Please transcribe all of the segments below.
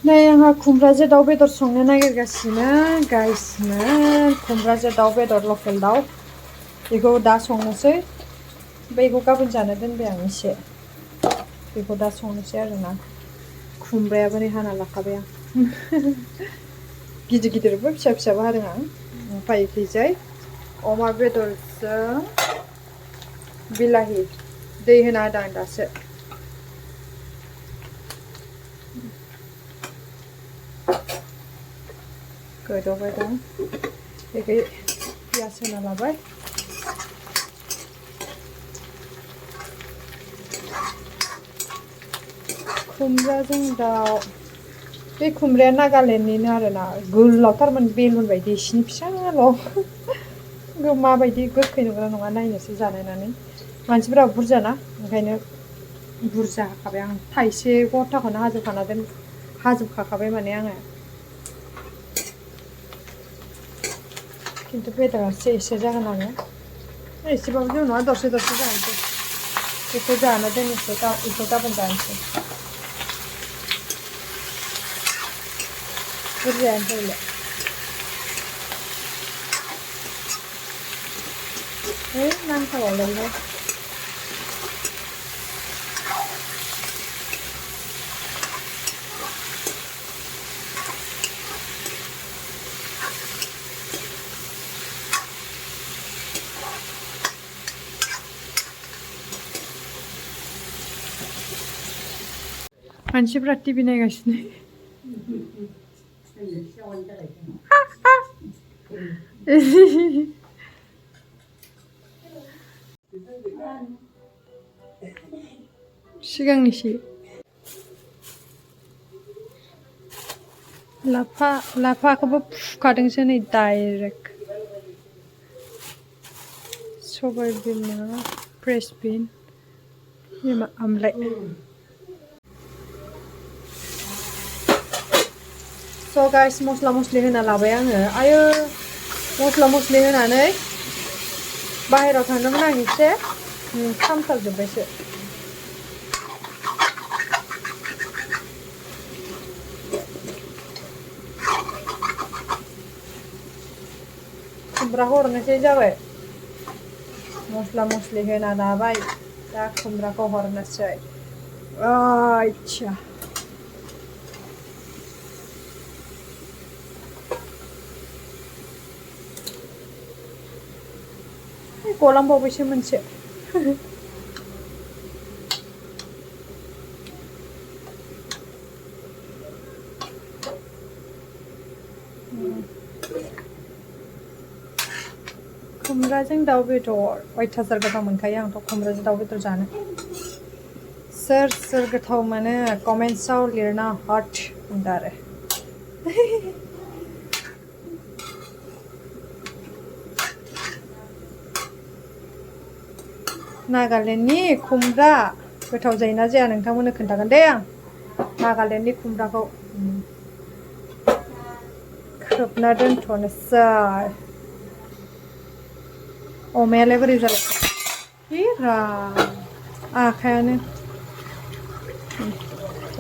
नै आंहा खुमब्राजों दाउ बेदर संनो नागिरगासिनो गाइसमोन खुमब्राजों दाउ बेदर लकेल दाउ बेखौ दा संनोसै बेखौ गाबोन जानो दोनबाय आं एसे बेखौ दा संनोसै आरोना खुमब्रायाबो नै हाना लाखाबाय आं गिदिर गिदिरबो फिसा फिसाबो हादों आं ओमफ्राय इखैजाय अमा बेदरजों बिलाहि दै होना होदों आं दासो गोदौबाय दं बेखै पियास होना लाबाय खुमब्राजों दाउ बे खुमब्राया नागालेण्डनिनो आरोना गोलावथारमोन बेलुन बायदि इसिनि फिसाल' माबायदि गोखै नंगौना नङा नायनोसै जानायनानै मानसिफोरा बुरजाना ओंखायनो बुरजा होखाबाय आं थाइसे गथाखौनो हाजोबखाबाय माने आङो खिन्थु बेदरासो एसे जागोन आरो एसेबाबो जेबो नङा दरसे दरसे जानोसै बेखौ जानो दोननोसै बेखौ गाबोन जानोसै बुरजायानो जायोलाय है नांथाबावलायबाय मानसिफ्रा टिभि नायगासिनो सिगांनिसो लाफाखौबो फुखादोंसो नै डाइरेक्ट सबाय बिमा फ्रेश बिन आमलाइ स' गाइस मस्ला मस्लि होना लाबाय आङो आयो मस्ला मस्लि होनानै बाहेरायाव थांदोंमोन आं एसे खामथाबजोब्बायसो खुमब्राखौ हरनोसै जाबाय मस्ला मस्लि होना लाबाय दा खुमब्राखौ हरनोसै आच्छा गलांबावबायसो मोनसे खुमब्राजों दाउ बेदर अयथासार गोथाव मोनखायो आंथ' खुमब्राजों दाउ बेदर जानो सोर सोर गोथाव मोनो कमेन्ट्सआव लिरना हट होनदो आरो नागालेण्डनि खुमब्रा गोथाव जायोना जाया नोंथांमोननो खोन्थागोन दे आं नागालेण्डनि खुमब्राखौ खोबना दोनथ'नोसै अमायालाय बोरै जालाय आखायानो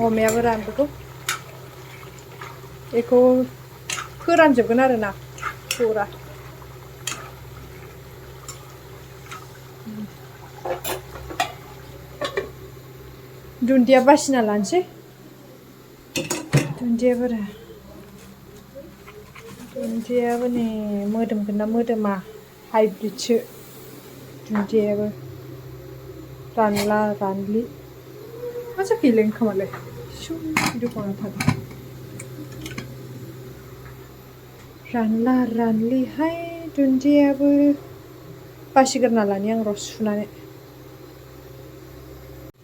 अमायाबो रानबोगौ बेखौ फोरानजोबगोन आरोना फुरा दुन्दिया बासिना लानोसै दुन्दियाबो नै मोदोमगोन ना मोदोमा हाइब्रिदसो दुन्दियाबो रानला रानलि मा जाखोलाय ओंखामालाय सुम दखानाव थादों रानला रानलिहाय दुन्दियाबो बासिग्रोना लानि आं र' सुनानै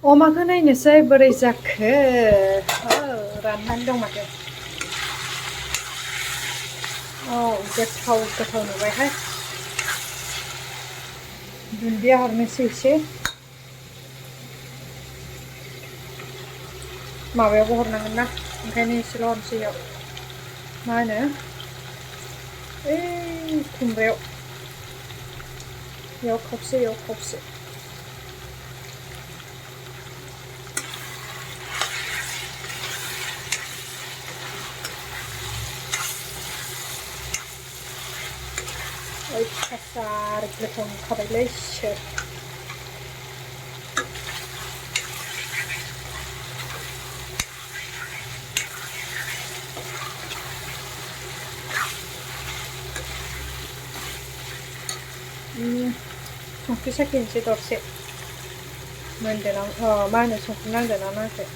अमाखौ नायनोसै बोरै जाखो राननानै दं माथो गोथाव गोथाव नुबायहाय दुन्दिया हरनोसै एसे माबायावबो हरनांगोन ना ओंखायनो एसेल' हरनोसै इयाव मा होनो खुमब्रायाव इयाव खावसे अयथासार गोथाव नुखाबायलै इसोर संख्रि साखिनोसै दरसे मोनदों मा होनो संख्रि नांदोंना नाङाखै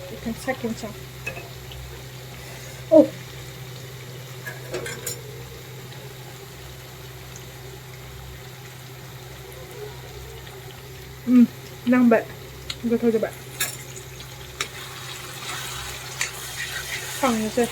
बेखौनो साखिनोसै आं नांबाय गोथाव जाबाय खांनोसै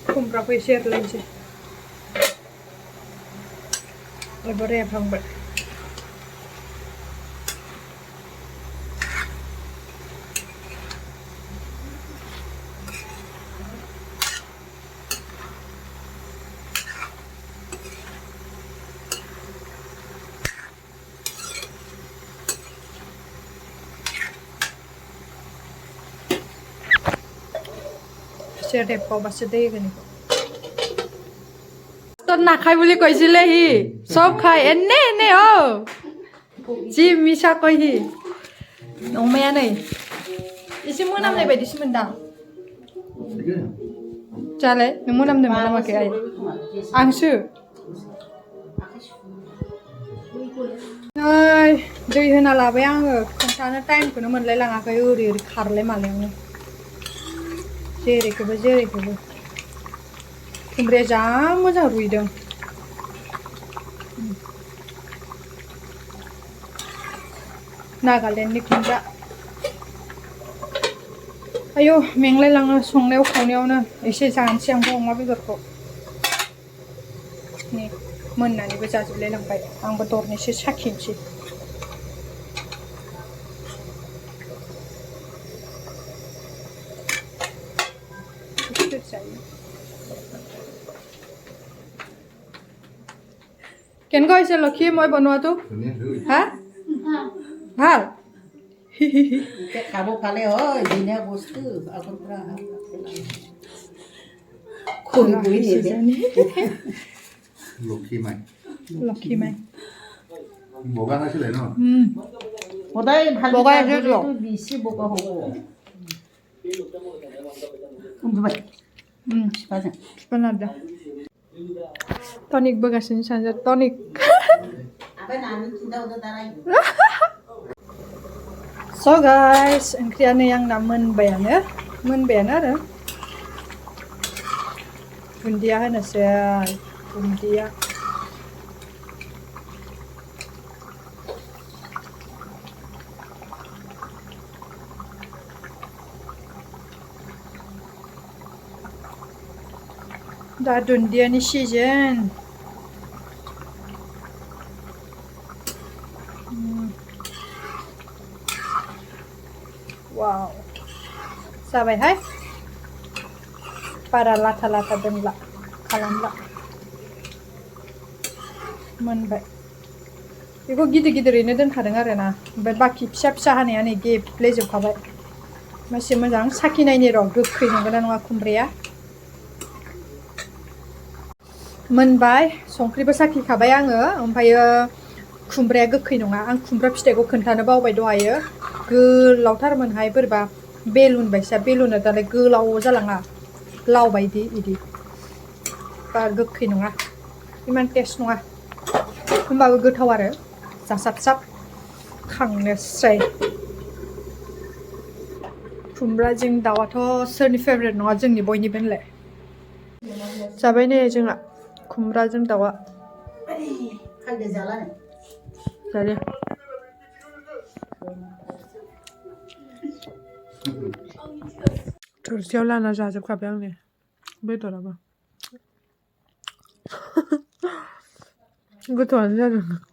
खुमब्राखौ एसे एरलायनोसै एबार रेबहांबाय এসে रेबबावबासो दै होगोन बेखौ তোর নাখাই বুলি কৈছিলে সি চব খাই এনে এনে যি মিছা কয় সি अमाया नै एसे मोनामनाय बायदिसो मोनदां जालाय नों मोनामनाय मोनामाखै आइ आंसो नै दै होना लाबाय आङो खोन्थानो टाइमखौनो मोनलाय लाङाखै ओरै ओरै खारलाय मालायावनो जेरैखौबो खुमब्राया जा मोजां रुइदों नागालेण्डनि खुमब्रा आयौ मेंलायलाङो संनायाव खावनायावनो एसे जानोसै आंबो अमा बेदरखौ नै मोननानैबो जाजोबलाय लांबाय आंबो दरनैसो साखिनोसै কেনেকুৱা হৈছে লক্ষী মই বনোৱাটো হা ভাল খাব পালে হয় ধুনীয়া বস্তু লক্ষী মাই বগা নাছিলে ন সদায় ভাল বগা বেছি বগা হ'ব टनिक बोगासिनो सानजा टनिक स गाइस ओंख्रिया नै आंना मोनबायानो आरो दुन्दिया होनोसै दुन्दिया दा दुन्दियानि सिजन वाव जाबायहाय बारा लाथा लाथा दोनला खालामला मोनबाय बेखौ गिदिर गिदिरैनो दोनखादों आरो ना ओमफ्राय बाखि फिसा फिसा हानाया नै गेब्लेजोबखाबाय मासे मोजां साखिनायनि र' गोखै नंगौना नङा खुमब्राया मोनबाय संख्रिबो साखिखाबाय आङो ओमफ्रायो खुमब्राया गोखै नङा आं खुमब्रा फिथाइखौ खोन्थानो बावबाय दहायो गोलावथारमोनहाय बोरैबा बेलुन बायसा बेलुना दालाय गोलाव जालाङा लाव बायदि इदि बारा गोखै नङा इमान टेस्ट नङा होमबाबो गोथाव आरो जासाबसाब खांनोसै खुमब्राजों दाउआथ' सोरनि फेभरेट नङा जोंनि बयनिबो होनलाय जाबाय नै जोंहा खुमब्राजों दाउआ जायो थोरसियाव लाना जाजोबखाबाय आंनि बेदराबो गोथावानो जादों